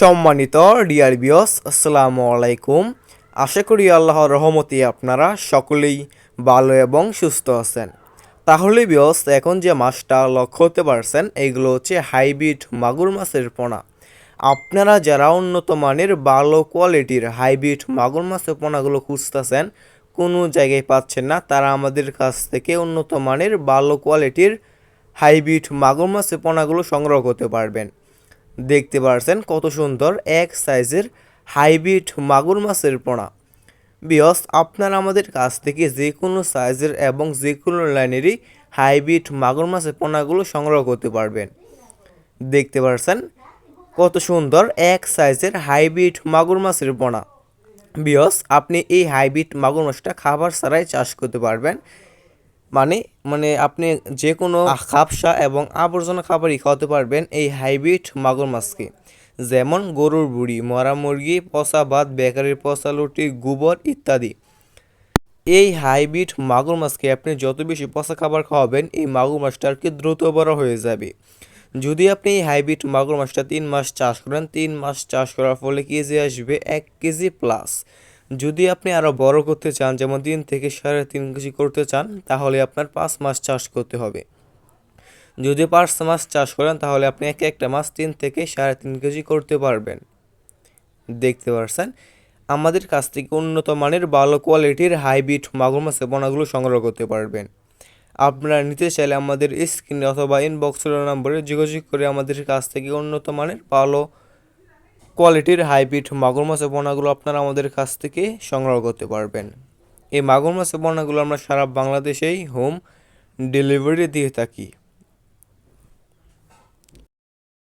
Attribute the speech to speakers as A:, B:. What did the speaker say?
A: সম্মানিত dear viewers, আসসালামু আলাইকুম। আশা করি আল্লাহর রহমতে আপনারা সকলেই ভালো এবং সুস্থ আছেন। তাহলে ভিউয়ার্স, এখন যে মাছটা লক্ষ্য করতে পারছেন এগুলো হচ্ছে হাইব্রিড মাগুর মাছের পোনা। আপনারা যারা উন্নত মানের ভালো কোয়ালিটির হাইব্রিড মাগুর মাছের পোনাগুলো খুঁজতেছেন, কোনো জায়গায় পাচ্ছেন না, তারা আমাদের কাছ থেকে উন্নত মানের ভালো কোয়ালিটির হাইব্রিড মাগুর মাছের পোনাগুলো সংগ্রহ করতে পারবেন। দেখতে পারছেন কত সুন্দর এক সাইজের হাইব্রিড মাগুর মাছের পোনা। বিয়স, আপনারা আমাদের কাছ থেকে যে কোনো সাইজের এবং যে কোনো লাইনেরই হাইব্রিড মাগুর মাছের পোনাগুলো সংগ্রহ করতে পারবেন। দেখতে পারছেন কত সুন্দর এক সাইজের হাইব্রিড মাগুর মাছের পোনা। বিয়স, আপনি এই হাইব্রিড মাগুর মাছটা খাবার ছাড়াই চাষ করতে পারবেন। মানে মানে আপনি যে কোনো খাপসা এবং আবর্জনা খাবারই খাওয়াতে পারবেন এই হাইব্রিড মাগুর মাছকে, যেমন গরুর বুড়ি, মরা মুরগি, পচা ভাত, বেকারির পচা লুটি, গোবর ইত্যাদি। এই হাইব্রিড মাগুর মাছকে আপনি যত বেশি পচা খাবার খাওয়াবেন এই মাগুর মাছটা আর কি দ্রুত বড় হয়ে যাবে। যদি আপনি এই হাইব্রিড মাগুর মাছটা 3 মাস চাষ করেন, 3 মাস চাষ করার ফলে কেজি আসবে 1 কেজি প্লাস। যদি আপনি আরও বড় করতে চান, যেমন 3 থেকে 3.5 কেজি করতে চান, তাহলে আপনার 5 মাস চাষ করতে হবে। যদি 5 মাস চাষ করেন তাহলে আপনি একটা মাছ 3 থেকে 3.5 কেজি করতে পারবেন। দেখতে পারছেন আমাদের কাছ থেকে উন্নত মানের ভালো কোয়ালিটির হাইব্রিড মাগুর মাছের পোনাগুলো সংগ্রহ করতে পারবেন। আপনারা নিতে চাইলে আমাদের স্ক্রিনে অথবা ইনবক্সের নম্বরে যোগাযোগ করে আমাদের কাছ থেকে উন্নত মানের ভালো কোয়ালিটির হাইব্রিড মাগুর মাছের পোনাগুলো আপনারা আমাদের কাছ থেকে সংগ্রহ করতে পারবেন। এই মাগুর মাছের পোনাগুলো আমরা সারা বাংলাদেশেই হোম ডেলিভারি দিয়ে থাকি।